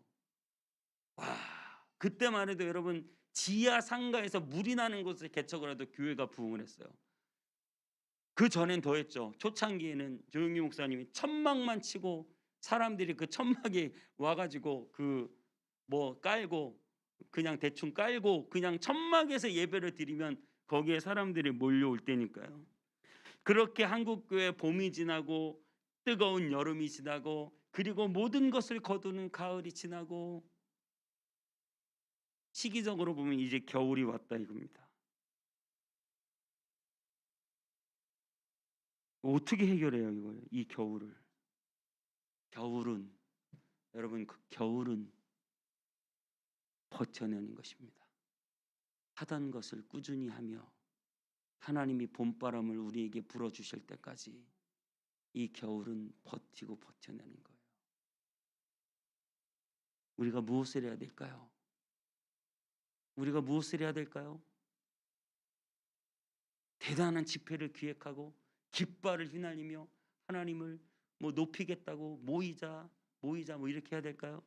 그때만 해도 여러분, 지하 상가에서 물이 나는 곳을 개척을 해도 교회가 부흥을 했어요. 그 전엔 더 했죠. 초창기에는 조영기 목사님이 천막만 치고 사람들이 그 천막에 와가지고 그 뭐 깔고, 그냥 대충 깔고 그냥 천막에서 예배를 드리면 거기에 사람들이 몰려올 때니까요. 그렇게 한국교회 봄이 지나고 뜨거운 여름이 지나고 그리고 모든 것을 거두는 가을이 지나고 시기적으로 보면 이제 겨울이 왔다 이겁니다. 어떻게 해결해요 이걸? 이 겨울을. 겨울은, 여러분, 그 겨울은 버텨내는 것입니다. 하던 것을 꾸준히 하며 하나님이 봄바람을 우리에게 불어주실 때까지 이 겨울은 버티고 버텨내는 거예요. 우리가 무엇을 해야 될까요? 우리가 무엇을 해야 될까요? 대단한 집회를 기획하고 깃발을 휘날리며 하나님을 뭐 높이겠다고 모이자 뭐 이렇게 해야 될까요?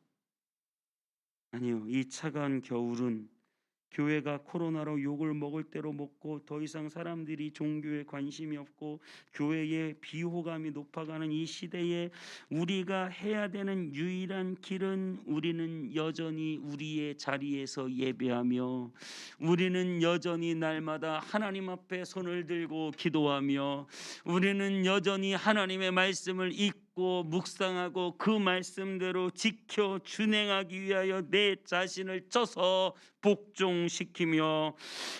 아니요. 이 차가운 겨울은 교회가 코로나로 욕을 먹을 대로 먹고 더 이상 사람들이 종교에 관심이 없고 교회의 비호감이 높아가는 이 시대에 우리가 해야 되는 유일한 길은, 우리는 여전히 우리의 자리에서 예배하며 우리는 여전히 날마다 하나님 앞에 손을 들고 기도하며 우리는 여전히 하나님의 말씀을 읽고 묵상하고 그 말씀대로 지켜 준행하기 위하여 내 자신을 쪄서 복종시키며,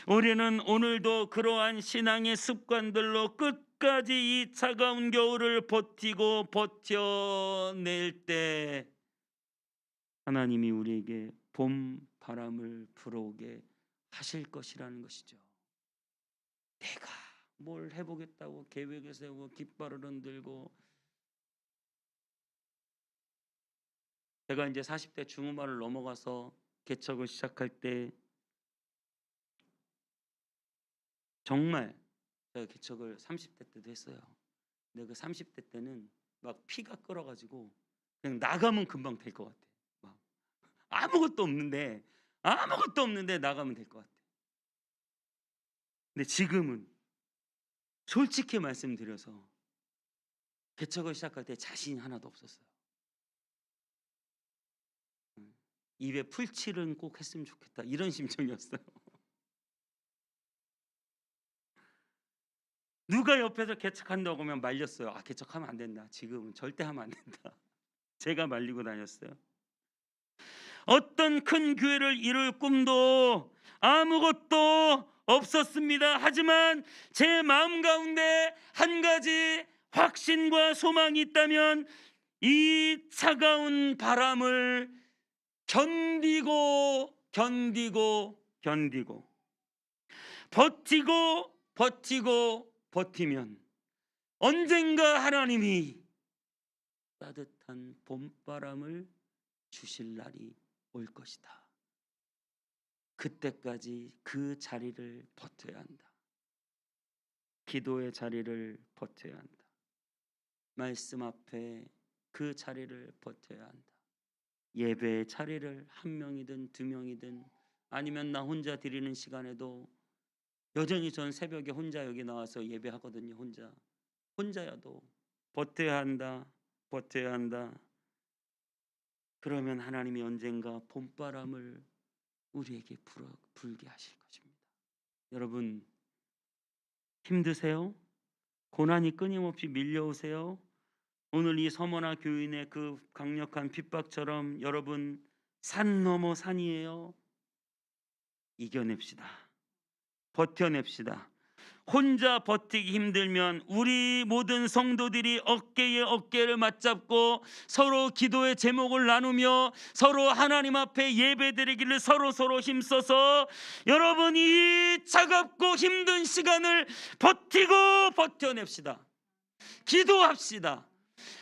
우리는 오늘도 그러한 신앙의 습관들로 끝까지 이 차가운 겨울을 버티고 버텨낼 때 하나님이 우리에게 봄 바람을 불어오게 하실 것이라는 것이죠. 내가 뭘 해보겠다고 계획을 세우고 깃발을 흔들고, 제가 이제 40대 중후반을 넘어가서 개척을 시작할 때 정말 제가 개척을 30대 때도 했어요. 근데 그 30대 때는 막 피가 끓어가지고 그냥 나가면 금방 될 것 같아. 막 아무것도 없는데 나가면 될 것 같아. 근데 지금은 솔직히 말씀드려서 개척을 시작할 때 자신이 하나도 없었어요. 입에 풀칠은 꼭 했으면 좋겠다 이런 심정이었어요. 누가 옆에서 개척한다고 하면 말렸어요. 아, 개척하면 안 된다. 지금은 절대 하면 안 된다. 제가 말리고 다녔어요. 어떤 큰 교회를 이룰 꿈도 아무것도 없었습니다. 하지만 제 마음 가운데 한 가지 확신과 소망이 있다면 이 차가운 바람을 견디고 버티면 언젠가 하나님이 따뜻한 봄바람을 주실 날이 올 것이다. 그때까지 그 자리를 버텨야 한다. 기도의 자리를 버텨야 한다. 말씀 앞에 그 자리를 버텨야 한다. 예배의 자리를 한 명이든 두 명이든 아니면 나 혼자 드리는 시간에도 여전히 전 새벽에 혼자 여기 나와서 예배하거든요. 혼자여도 버텨야 한다. 그러면 하나님이 언젠가 봄바람을 우리에게 불게 하실 것입니다. 여러분, 힘드세요? 고난이 끊임없이 밀려오세요? 오늘 이 서머나 교인의 그 강력한 핍박처럼 여러분 산 넘어 산이에요. 이겨냅시다. 버텨냅시다. 혼자 버티기 힘들면 우리 모든 성도들이 어깨에 어깨를 맞잡고 서로 기도의 제목을 나누며 서로 하나님 앞에 예배드리기를 서로 힘써서 여러분이 차갑고 힘든 시간을 버텨냅시다. 기도합시다.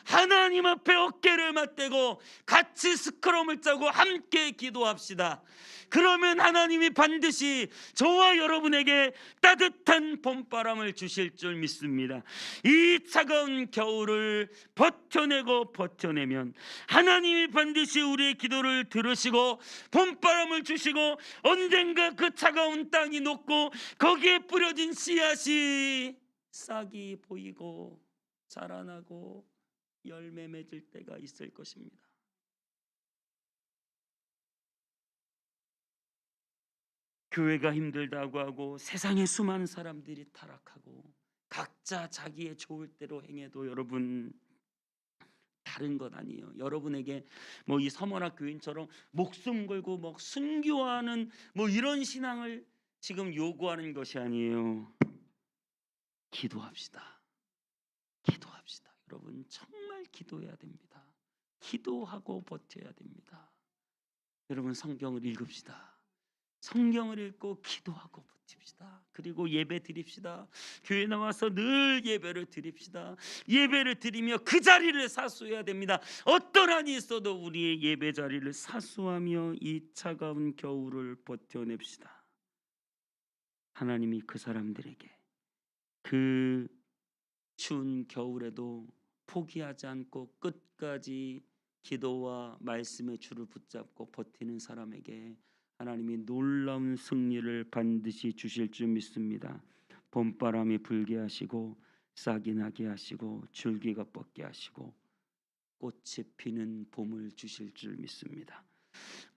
하나님 앞에 어깨를 맞대고 같이 스크럼을 짜고 함께 기도합시다. 그러면 하나님이 반드시 저와 여러분에게 따뜻한 봄바람을 주실 줄 믿습니다. 이 차가운 겨울을 버텨내면 하나님이 반드시 우리의 기도를 들으시고 봄바람을 주시고 언젠가 그 차가운 땅이 녹고 거기에 뿌려진 씨앗이 싹이 보이고 자라나고 열매 맺을 때가 있을 것입니다. 교회가 힘들다고 하고 세상에 수많은 사람들이 타락하고 각자 자기의 좋을 대로 행해도 여러분 다른 것 아니에요. 여러분에게 뭐 이 서머나 교인처럼 목숨 걸고 뭐 순교하는 뭐 이런 신앙을 지금 요구하는 것이 아니에요. 기도합시다. 여러분 정말 기도해야 됩니다. 기도하고 버텨야 됩니다. 여러분 성경을 읽읍시다. 성경을 읽고 기도하고 버팁시다. 그리고 예배 드립시다. 교회 나와서 늘 예배를 드립시다. 예배를 드리며 그 자리를 사수해야 됩니다. 어떤 한이 있어도 우리의 예배 자리를 사수하며 이 차가운 겨울을 버텨냅시다. 하나님이 그 사람들에게 그 추운 겨울에도 포기하지 않고 끝까지 기도와 말씀의 줄을 붙잡고 버티는 사람에게 하나님이 놀라운 승리를 반드시 주실 줄 믿습니다. 봄바람이 불게 하시고 싹이 나게 하시고 줄기가 뻗게 하시고 꽃이 피는 봄을 주실 줄 믿습니다.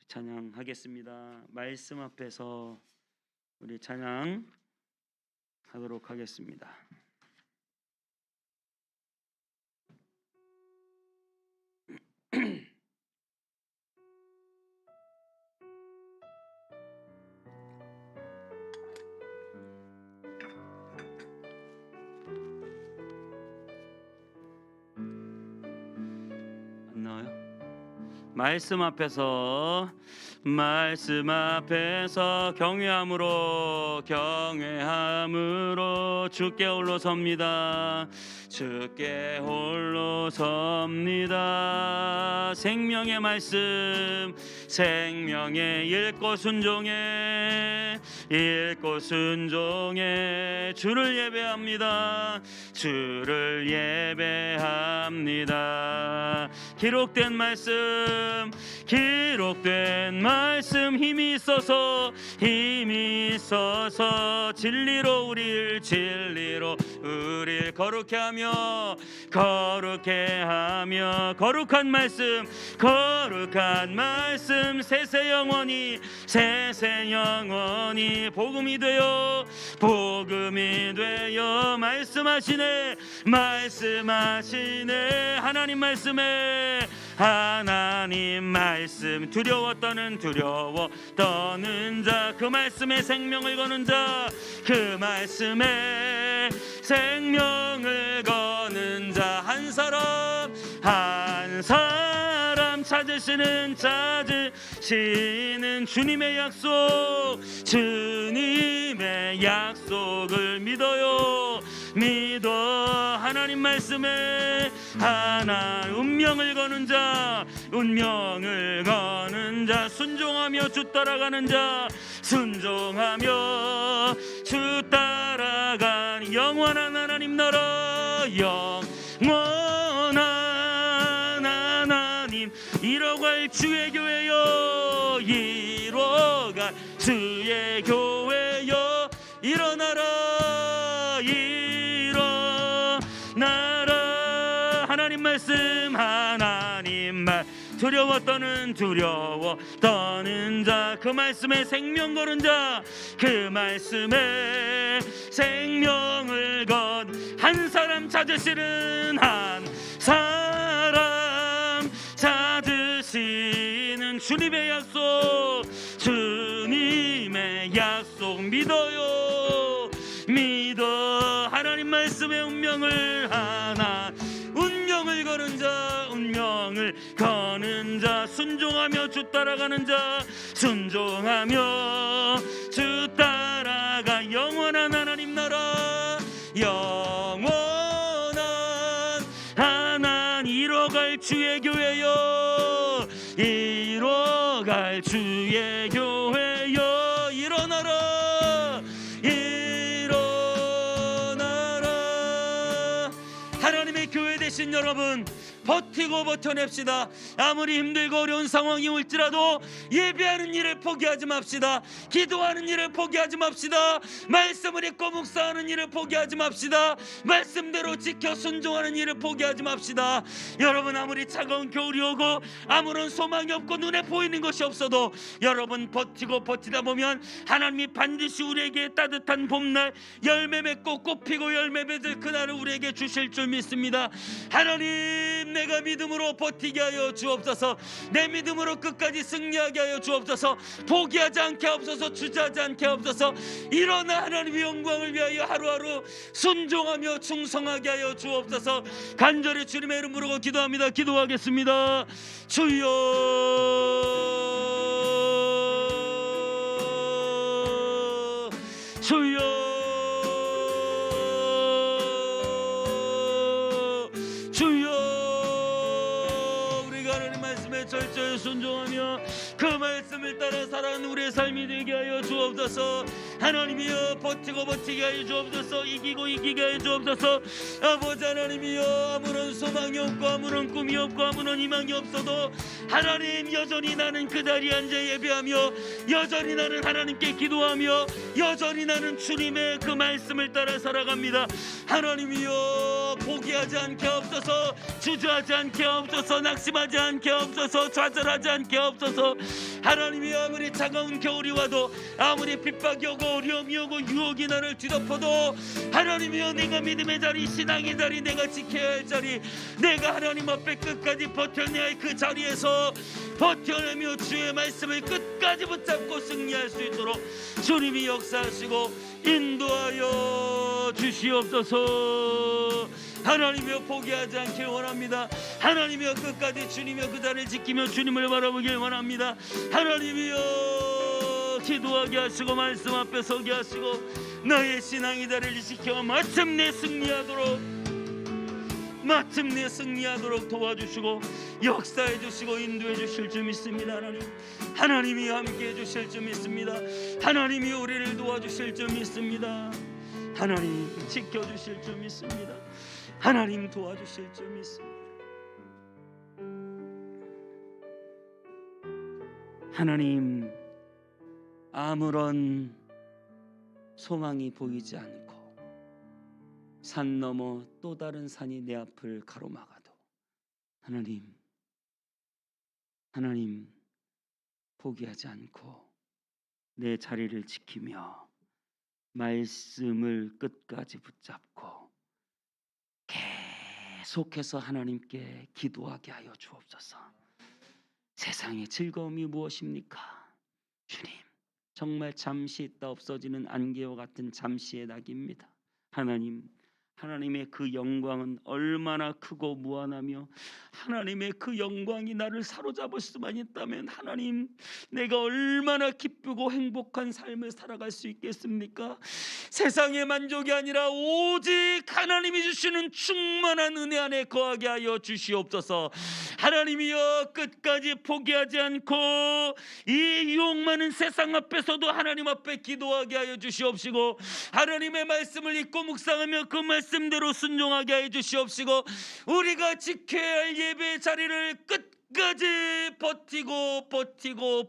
찬양하겠습니다. 말씀 앞에서 우리 찬양하도록 하겠습니다. 안 나와요? 말씀 앞에서 말씀 앞에서 경외함으로 주께 홀로 섭니다. 주께 홀로 섭니다. 생명의 말씀, 생명의 읽고 순종해 주를 예배합니다. 주를 예배합니다. 기록된 말씀 힘이 있어서 진리로 우릴 거룩해 하며 거룩한 말씀 세세 영원히 복음이 되어 말씀하시네 하나님 말씀 두려워 떠는 자 그 말씀에 생명을 거는 자 그 말씀에 생명을 거는 자 한 사람 찾으시는 주님의 약속을 믿어 하나님 말씀에 운명을 거는 자 순종하며 주 따라가는 자 주 따라가는 영원한 하나님 나라 영원한 하나님 이뤄갈 주의 교회여 일어나라 하나님 말 두려워 떠는 자 그 말씀에 생명 거는 자 그 말씀에 생명을 건 한 사람 찾으시는 주님의 약속 믿어 하나님 말씀의 운명을 거는 자 순종하며 주 따라가는 자 주 따라가 영원한 하나님 나라 영원한 하나님 이뤄갈 주의 교회여 일어나라 하나님의 교회 되신 여러분 버티고 버텨냅시다. 아무리 힘들고 어려운 상황이 올지라도 예배하는 일을 포기하지 맙시다. 기도하는 일을 포기하지 맙시다. 말씀을 읽고 묵상하는 일을 포기하지 맙시다. 말씀대로 지켜 순종하는 일을 포기하지 맙시다. 여러분 아무리 차가운 겨울이 오고 아무런 소망이 없고 눈에 보이는 것이 없어도 여러분 버티다 보면 하나님이 반드시 우리에게 따뜻한 봄날 열매 맺고 꽃 피고 열매 맺을 그날을 우리에게 주실 줄 믿습니다. 하나님 내가 믿음으로 버티게 하여 주옵소서. 내 믿음으로 끝까지 승리하게 하여 주옵소서. 포기하지 않게 하옵소서. 주저하지 않게 하옵소서. 일어나 하나님의 영광을 위하여 하루하루 순종하며 충성하게 하여 주옵소서. 간절히 주님의 이름 부르고 기도합니다. 기도하겠습니다. 주여 철저히 순종하며 그 말씀을 따라 살아가는 우리의 삶이 되게 하여 주옵소서. 하나님이여 버티게 하여 주옵소서. 이기게 하여 주옵소서. 아버지 하나님이여 아무런 소망이 없고 아무런 꿈이 없고 아무런 희망이 없어도 하나님 여전히 나는 그 자리에 앉아 예배하며 여전히 나는 하나님께 기도하며 여전히 나는 주님의 그 말씀을 따라 살아갑니다. 하나님이여 포기하지 않게 하옵소서. 주저하지 않게 하옵소서. 낙심하지 않게 하옵소서. 좌절하지 않게 하옵소서. 하나님이 아무리 차가운 겨울이 와도 아무리 핍박이 오고 어려움이 오고 유혹이 나를 뒤덮어도 하나님이여 내가 믿음의 자리 신앙의 자리 내가 지켜야 할 자리 내가 하나님 앞에 끝까지 버텨내야 할 그 자리에서 버텨내며 주의 말씀을 끝까지 붙잡고 승리할 수 있도록 주님이 역사하시고 인도하여 주시옵소서. 하나님이여 포기하지 않길 원합니다. 하나님이여 끝까지 주님이여 그 자리를 지키며 주님을 바라보길 원합니다. 하나님이여 기도하게 하시고 말씀 앞에 서게 하시고 너의 신앙의 자리를 지켜 마침내 승리하도록 도와주시고 역사해 주시고 인도해 주실 줄 믿습니다. 하나님이 함께해 주실 줄 믿습니다. 하나님이 우리를 도와주실 줄 믿습니다. 하나님 지켜주실 줄 믿습니다. 하나님 도와주실 줄 믿습니다. 하나님, 아무런 소망이 보이지 않고 산 너머 또 다른 산이 내 앞을 가로막아도 하나님 포기하지 않고 내 자리를 지키며 말씀을 끝까지 붙잡고 계속해서 하나님께 기도하게 하여 주옵소서. 세상의 즐거움이 무엇입니까? 주님, 정말 잠시 있다 없어지는 안개와 같은 잠시의 낙입니다. 하나님의 그 영광은 얼마나 크고 무한하며 하나님의 그 영광이 나를 사로잡을 수만 있다면 하나님, 내가 얼마나 기쁘고 행복한 삶을 살아갈 수 있겠습니까? 세상의 만족이 아니라 오직 하나님이 주시는 충만한 은혜 안에 거하게 하여 주시옵소서. 하나님이여 끝까지 포기하지 않고 이 유혹 많은 세상 앞에서도 하나님 앞에 기도하게 하여 주시옵시고 하나님의 말씀을 읽고 묵상하며 그 말씀대로 순종하게 하여 주시옵시고 우리가 지켜야 할 예배의 자리를 끝까지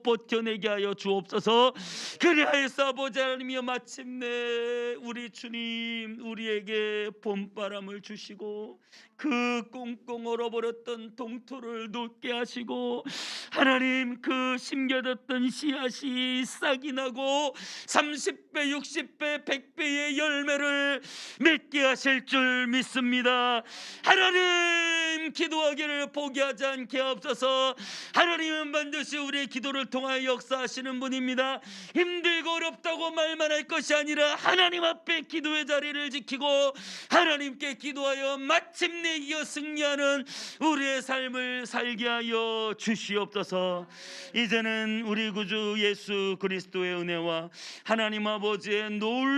버텨내게 하여 주옵소서. 그리하여서 아버지 하나님이여 마침내 우리 주님 우리에게 봄바람을 주시고 그 꽁꽁 얼어버렸던 동토를 녹게 하시고 하나님 그 심겨졌던 씨앗이 싹이 나고 30배 60배 100배의 열매를 맺게 하실 줄 믿습니다. 하나님, 기도하기를 포기하지 않게 하옵소서. 하나님은 반드시 우리의 기도를 통하여 역사하시는 분입니다. 힘들고 어렵다고 말만 할 것이 아니라 하나님 앞에 기도의 자리를 지키고 하나님께 기도하여 마침내 이어 승리하는 우리의 삶을 살게 하여 주시옵소서. 이제는 우리 구주 예수 그리스도의 은혜와 하나님 아버지의 놀라운